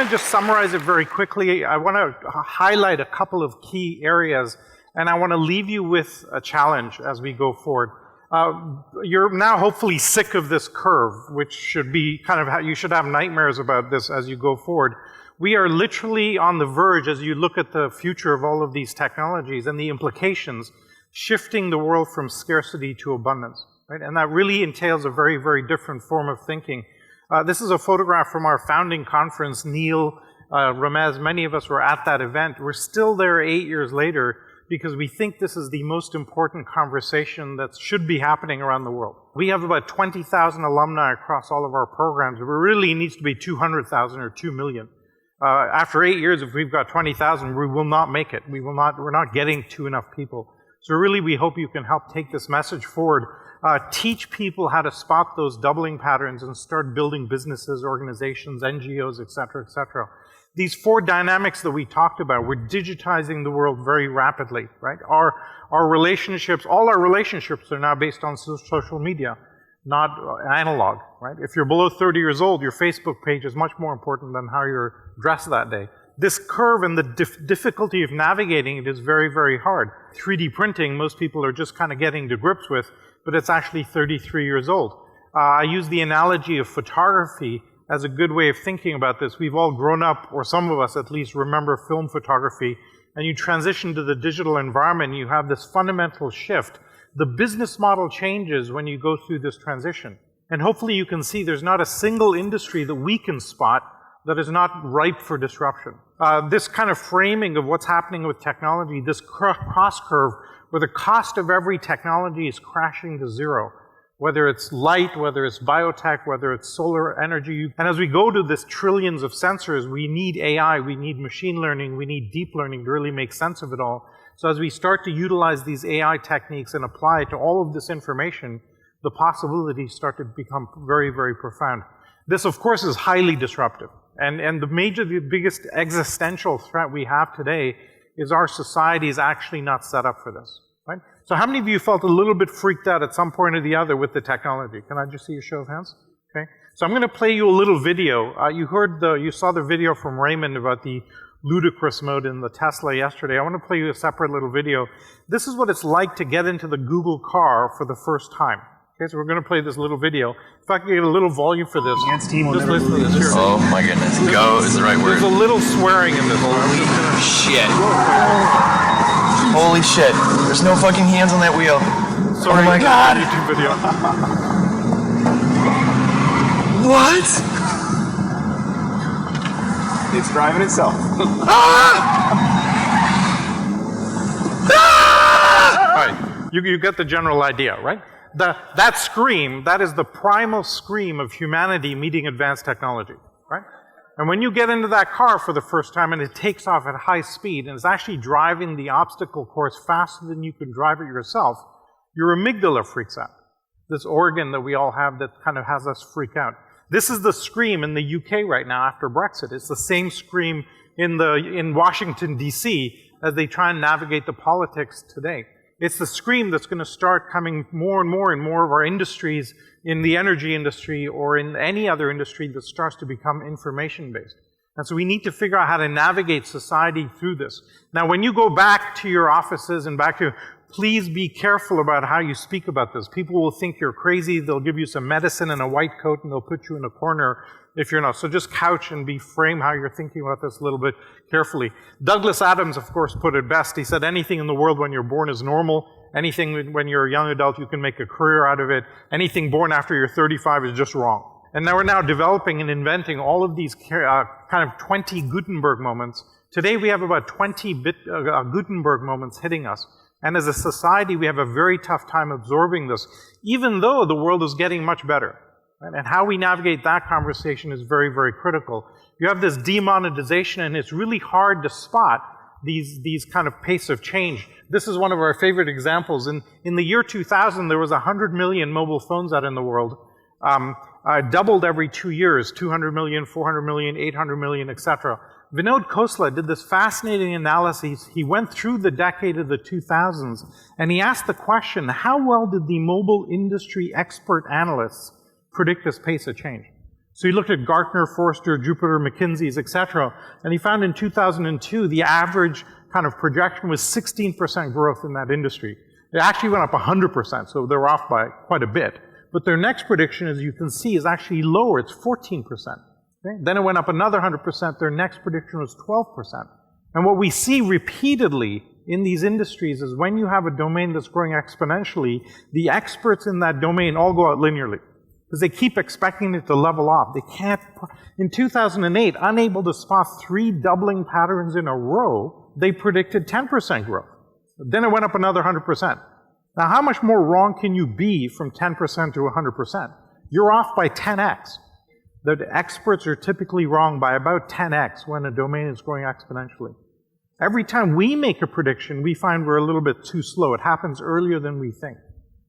going to just summarize it very quickly. I want to highlight a couple of key areas, and I want to leave you with a challenge as we go forward. You're now hopefully sick of this curve, which should be kind of how you should have nightmares about this as you go forward. We are literally on the verge, as you look at the future of all of these technologies and the implications, shifting the world from scarcity to abundance, right? And that really entails a very, very different form of thinking. This is a photograph from our founding conference. Neil, Ramez, many of us were at that event. We're still there 8 years later because we think this is the most important conversation that should be happening around the world. We have about 20,000 alumni across all of our programs. It really needs to be 200,000 or 2 million. After 8 years, if we've got 20,000, we will not make it. We're not getting to enough people. So really, we hope you can help take this message forward. Teach people how to spot those doubling patterns and start building businesses, organizations, NGOs, et cetera, et cetera. These 4 dynamics that we talked about, we're digitizing the world very rapidly, right? Our relationships, all our relationships are now based on social media, not analog, right? If you're below 30 years old, your Facebook page is much more important than how you're dressed that day. This curve and the difficulty of navigating it is very, very hard. 3D printing, most people are just kind of getting to grips with, but it's actually 33 years old. I use the analogy of photography as a good way of thinking about this. We've all grown up, or some of us at least, remember film photography, and you transition to the digital environment, you have this fundamental shift. The business model changes when you go through this transition. And hopefully you can see there's not a single industry that we can spot that is not ripe for disruption. This kind of framing of what's happening with technology, this cross curve, where the cost of every technology is crashing to zero, whether it's light, whether it's biotech, whether it's solar energy. And as we go to this trillions of sensors, we need AI, we need machine learning, we need deep learning to really make sense of it all. So as we start to utilize these AI techniques and apply it to all of this information, the possibilities start to become very, very profound. This, of course, is highly disruptive. And the biggest existential threat we have today is our society is actually not set up for this, right? So how many of you felt a little bit freaked out at some point or the other with the technology? Can I just see a show of hands? Okay. So I'm going to play you a little video. You saw the video from Raymond about the ludicrous mode in the Tesla yesterday. I want to play you a separate little video. This is what it's like to get into the Google car for the first time. Okay, so we're going to play this little video. If I can get a little volume for this, just listen to this here. Oh my goodness, go is the right word. There's a little swearing in this. Holy shit. Holy shit. There's no fucking hands on that wheel. Sorry, oh my god. YouTube video. What? It's driving itself. All right, you get the general idea, right? That scream, that is the primal scream of humanity meeting advanced technology, right? And when you get into that car for the first time and it takes off at high speed and is actually driving the obstacle course faster than you can drive it yourself, your amygdala freaks out. This organ that we all have that kind of has us freak out. This is the scream in the UK right now after Brexit. It's the same scream in Washington, D.C. as they try and navigate the politics today. It's the scream that's going to start coming more and more in more of our industries, in the energy industry or in any other industry that starts to become information-based. And so we need to figure out how to navigate society through this. Now, when you go back to your offices and back to, please be careful about how you speak about this. People will think you're crazy. They'll give you some medicine and a white coat and they'll put you in a corner if you're not. So just couch and frame how you're thinking about this a little bit carefully. Douglas Adams, of course, put it best. He said, anything in the world when you're born is normal. Anything when you're a young adult, you can make a career out of it. Anything born after you're 35 is just wrong. And now we're now developing and inventing all of these kind of 20 Gutenberg moments. Today we have about 20 Gutenberg moments hitting us. And as a society, we have a very tough time absorbing this, even though the world is getting much better. Right? And how we navigate that conversation is very, very critical. You have this demonetization, and it's really hard to spot these kind of pace of change. This is one of our favorite examples. In the year 2000, there was 100 million mobile phones out in the world. Doubled every 2 years, 200 million, 400 million, 800 million, etc. Vinod Khosla did this fascinating analysis. He went through the decade of the 2000s, and he asked the question, how well did the mobile industry expert analysts predict this pace of change? So he looked at Gartner, Forrester, Jupiter, McKinsey's, et cetera, and he found in 2002 the average kind of projection was 16% growth in that industry. It actually went up 100%, so they're off by quite a bit. But their next prediction, as you can see, is actually lower. It's 14%. Okay? Then it went up another 100%. Their next prediction was 12%. And what we see repeatedly in these industries is when you have a domain that's growing exponentially, the experts in that domain all go out linearly, because they keep expecting it to level off. They can't. In 2008, unable to spot 3 doubling patterns in a row, they predicted 10% growth. Then it went up another 100%. Now, how much more wrong can you be from 10% to 100%? You're off by 10x. The experts are typically wrong by about 10x when a domain is growing exponentially. Every time we make a prediction, we find we're a little bit too slow. It happens earlier than we think.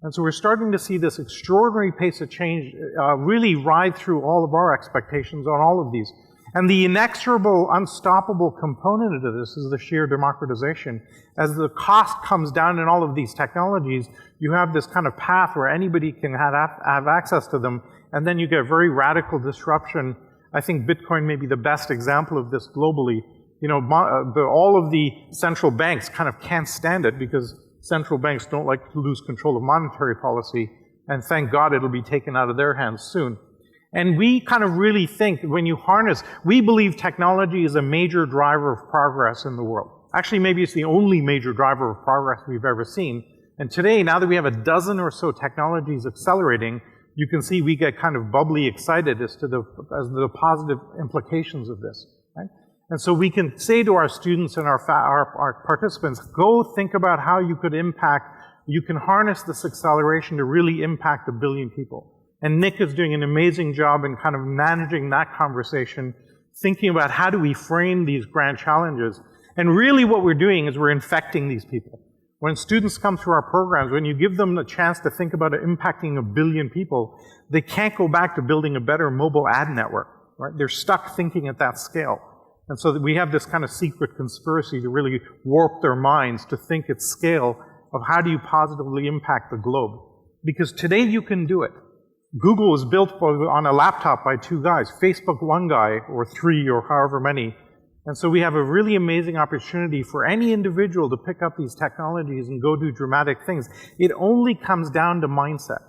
And so we're starting to see this extraordinary pace of change really ride through all of our expectations on all of these. And the inexorable, unstoppable component of this is the sheer democratization. As the cost comes down in all of these technologies, you have this kind of path where anybody can have access to them, and then you get very radical disruption. I think Bitcoin may be the best example of this globally. You know, all of the central banks kind of can't stand it because central banks don't like to lose control of monetary policy, and thank God it'll be taken out of their hands soon. And we kind of really think when you harness, we believe technology is a major driver of progress in the world. Actually, maybe it's the only major driver of progress we've ever seen. And today, now that we have a dozen or so technologies accelerating, you can see we get kind of bubbly excited as to the positive implications of this. Right? And so we can say to our students and our participants, go think about how you could you can harness this acceleration to really impact 1 billion people. And Nick is doing an amazing job in kind of managing that conversation, thinking about how do we frame these grand challenges. And really what we're doing is we're infecting these people. When students come through our programs, when you give them the chance to think about impacting 1 billion people, they can't go back to building a better mobile ad network, right? They're stuck thinking at that scale. And so we have this kind of secret conspiracy to really warp their minds to think at scale of how do you positively impact the globe. Because today you can do it. Google was built on a laptop by 2 guys, Facebook 1 guy, or 3, or however many. And so we have a really amazing opportunity for any individual to pick up these technologies and go do dramatic things. It only comes down to mindset.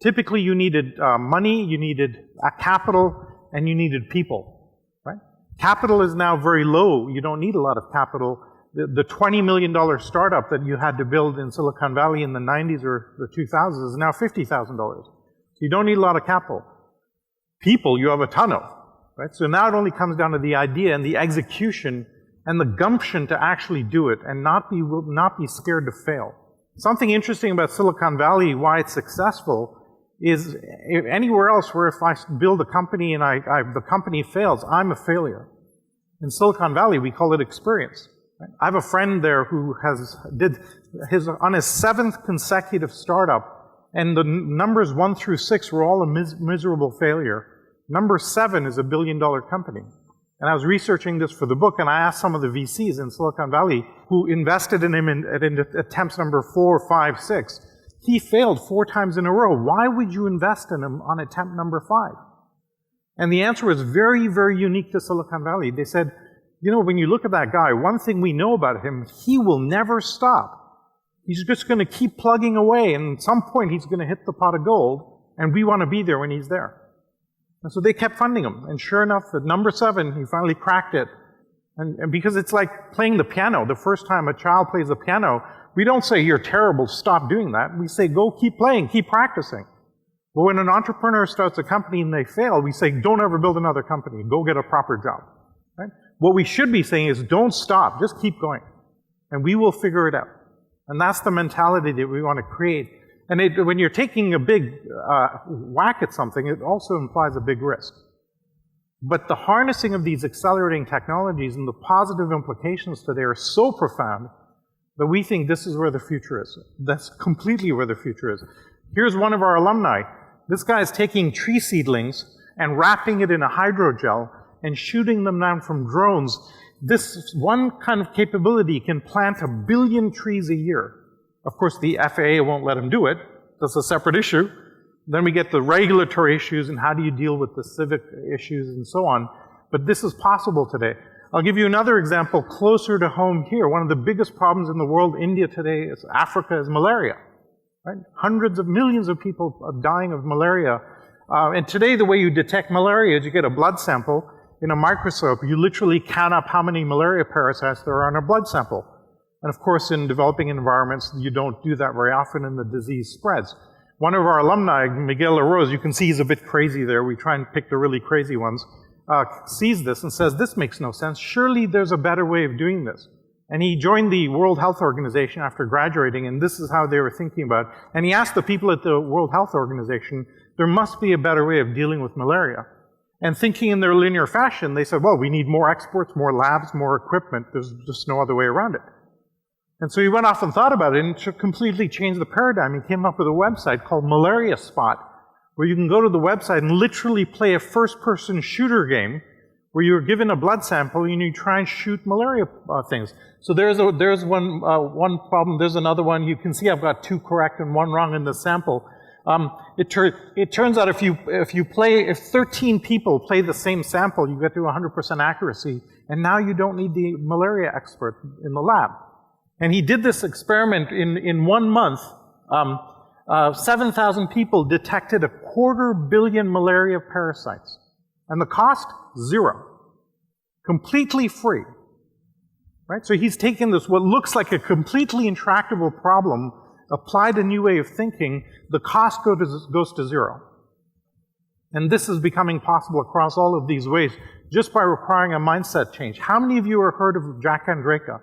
Typically you needed money, you needed capital, and you needed people, right? Capital is now very low. You don't need a lot of capital. The $20 million startup that you had to build in Silicon Valley in the 90s or the 2000s is now $50,000. You don't need a lot of capital. People, you have a ton of, right? So now it only comes down to the idea and the execution and the gumption to actually do it and not be scared to fail. Something interesting about Silicon Valley, why it's successful, is anywhere else where if I build a company and the company fails, I'm a failure. In Silicon Valley, we call it experience. Right? I have a friend there who on his 7th consecutive startup, and the numbers 1 through 6 were all a miserable failure. Number 7 is a $1 billion company. And I was researching this for the book, and I asked some of the VCs in Silicon Valley who invested in him in attempts number 4, 5, 6. He failed 4 times in a row. Why would you invest in him on attempt number 5? And the answer was very, very unique to Silicon Valley. They said, you know, when you look at that guy, one thing we know about him, he will never stop. He's just going to keep plugging away, and at some point he's going to hit the pot of gold, and we want to be there when he's there. And so they kept funding him, and sure enough, at number 7, he finally cracked it. And because it's like playing the piano. The first time a child plays the piano, we don't say, you're terrible, stop doing that. We say, go keep playing, keep practicing. But when an entrepreneur starts a company and they fail, we say, don't ever build another company, go get a proper job. Right? What we should be saying is, don't stop, just keep going, and we will figure it out. And that's the mentality that we want to create. And when you're taking a big whack at something, it also implies a big risk. But the harnessing of these accelerating technologies and the positive implications today are so profound that we think this is where the future is. That's completely where the future is. Here's one of our alumni. This guy is taking tree seedlings and wrapping it in a hydrogel and shooting them down from drones. This one kind of capability can plant 1 billion trees a year. Of course, the FAA won't let him do it. That's a separate issue. Then we get the regulatory issues and how do you deal with the civic issues and so on. But this is possible today. I'll give you another example closer to home here. One of the biggest problems in the world, India today, is Africa, is malaria. Right? Hundreds of millions of people are dying of malaria. And today the way you detect malaria is you get a blood sample in a microscope. You literally count up how many malaria parasites there are in a blood sample. And of course, in developing environments, you don't do that very often and the disease spreads. One of our alumni, Miguel Arroz, you can see he's a bit crazy there. We try and pick the really crazy ones. Sees this and says, this makes no sense. Surely there's a better way of doing this. And he joined the World Health Organization after graduating, and this is how they were thinking about it. And he asked the people at the World Health Organization, there must be a better way of dealing with malaria. And thinking in their linear fashion, they said, well, we need more experts, more labs, more equipment. There's just no other way around it. And so he went off and thought about it and completely changed the paradigm. He came up with a website called Malaria Spot, where you can go to the website and literally play a first-person shooter game where you're given a blood sample and you try and shoot malaria things. So there's one problem. There's another one. You can see I've got 2 correct and 1 wrong in the sample. It turns out if 13 people play the same sample, you get to 100% accuracy, and now you don't need the malaria expert in the lab. And he did this experiment in 1 month. 7,000 people detected 250 million malaria parasites. And the cost, 0. Completely free. Right? So he's taken this, what looks like a completely intractable problem, applied a new way of thinking, the cost goes to 0. And this is becoming possible across all of these ways, just by requiring a mindset change. How many of you have heard of Jack Andreka?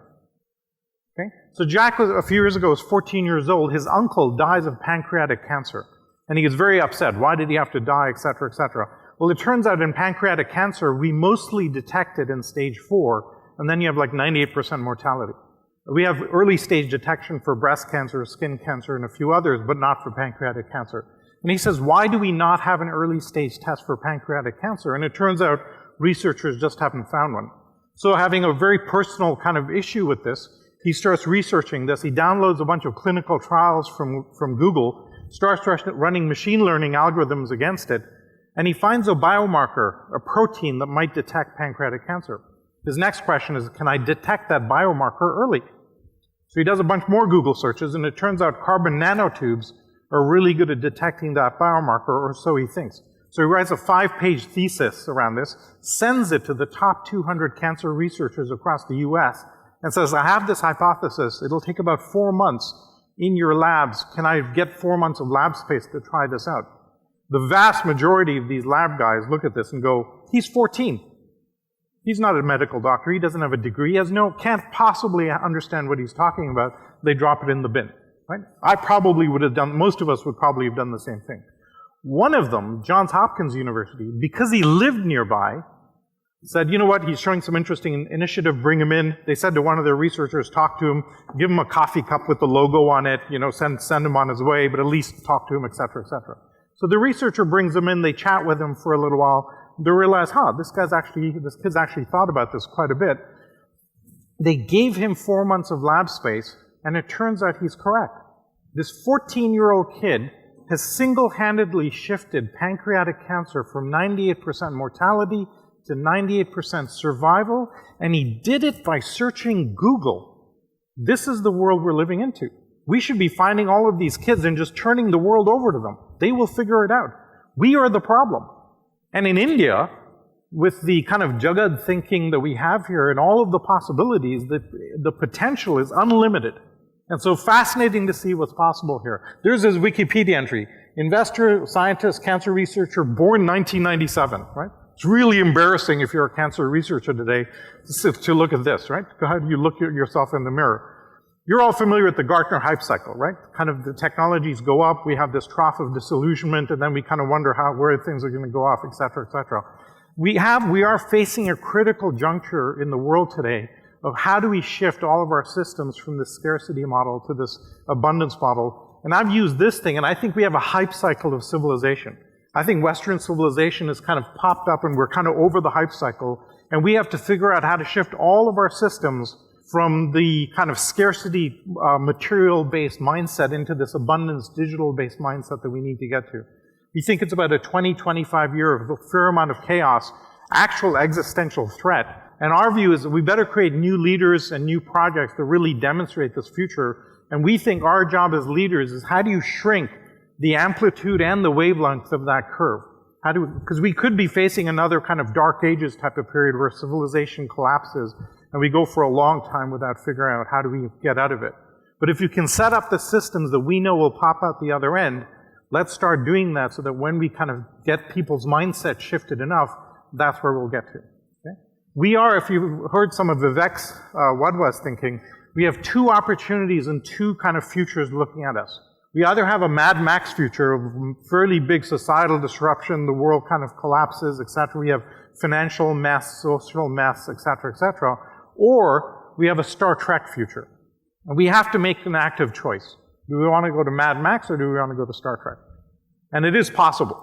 Okay? So Jack, a few years ago, was 14 years old. His uncle dies of pancreatic cancer. And he gets very upset. Why did he have to die, et cetera, et cetera. Well, it turns out in pancreatic cancer, we mostly detect it in stage 4, and then you have like 98% mortality. We have early stage detection for breast cancer, skin cancer, and a few others, but not for pancreatic cancer. And he says, why do we not have an early stage test for pancreatic cancer? And it turns out researchers just haven't found one. So having a very personal kind of issue with this, he starts researching this. He downloads a bunch of clinical trials from Google, starts running machine learning algorithms against it, and he finds a biomarker, a protein that might detect pancreatic cancer. His next question is, can I detect that biomarker early? So he does a bunch more Google searches, and it turns out carbon nanotubes are really good at detecting that biomarker, or so he thinks. So he writes a 5-page thesis around this, sends it to the top 200 cancer researchers across the US, and says, I have this hypothesis. It'll take about 4 months in your labs. Can I get 4 months of lab space to try this out? The vast majority of these lab guys look at this and go, he's 14. He's not a medical doctor. He doesn't have a degree. He can't possibly understand what he's talking about. They drop it in the bin. Right? I probably would have done, most of us would probably have done the same thing. One of them, Johns Hopkins University, because he lived nearby, said, you know what, he's showing some interesting initiative, bring him in. They said to one of their researchers, talk to him, give him a coffee cup with the logo on it, send him on his way, but at least talk to him, et cetera, et cetera. So the researcher brings him in, they chat with him for a little while, they realize, this kid's actually thought about this quite a bit. They gave him 4 months of lab space, and it turns out he's correct. This 14-year-old kid has single-handedly shifted pancreatic cancer from 98% mortality to 98% survival, and he did it by searching Google. This is the world we're living into. We should be finding all of these kids and just turning the world over to them. They will figure it out. We are the problem. And in India, with the kind of Jagad thinking that we have here and all of the possibilities, the potential is unlimited. And so fascinating to see what's possible here. There's his Wikipedia entry. Investor, scientist, cancer researcher, born 1997, right? It's really embarrassing if you're a cancer researcher today to look at this, right? How do you look at yourself in the mirror? You're all familiar with the Gartner hype cycle, right? Kind of the technologies go up, we have this trough of disillusionment, and then we kind of wonder where things are going to go off, et cetera, et cetera. We are facing a critical juncture in the world today of how do we shift all of our systems from this scarcity model to this abundance model. And I've used this thing, and I think we have a hype cycle of civilization. I think Western civilization has kind of popped up and we're kind of over the hype cycle, and we have to figure out how to shift all of our systems from the kind of scarcity material-based mindset into this abundance digital-based mindset that we need to get to. We think it's about a 20-25 year of a fair amount of chaos, actual existential threat. And our view is that we better create new leaders and new projects that really demonstrate this future. And we think our job as leaders is how do you shrink the amplitude and the wavelength of that curve? Because we could be facing another kind of dark ages type of period where civilization collapses and we go for a long time without figuring out how do we get out of it. But if you can set up the systems that we know will pop out the other end, let's start doing that so that when we kind of get people's mindset shifted enough, that's where we'll get to. Okay? We are, if you've heard some of Vivek's Wadhwa's thinking, we have two opportunities and two kind of futures looking at us. We either have a Mad Max future of fairly big societal disruption, the world kind of collapses, etc. We have financial mess, social mess, etc., etc. Or we have a Star Trek future. And we have to make an active choice. Do we want to go to Mad Max or do we want to go to Star Trek? And it is possible.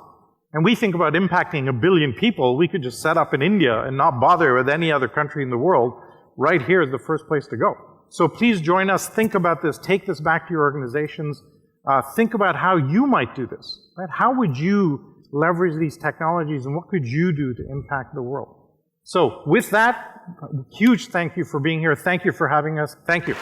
And we think about impacting 1 billion people. We could just set up in India and not bother with any other country in the world. Right here is the first place to go. So please join us. Think about this. Take this back to your organizations. Think about how you might do this. Right? How would you leverage these technologies and what could you do to impact the world? So with that, huge thank you for being here. Thank you for having us. Thank you.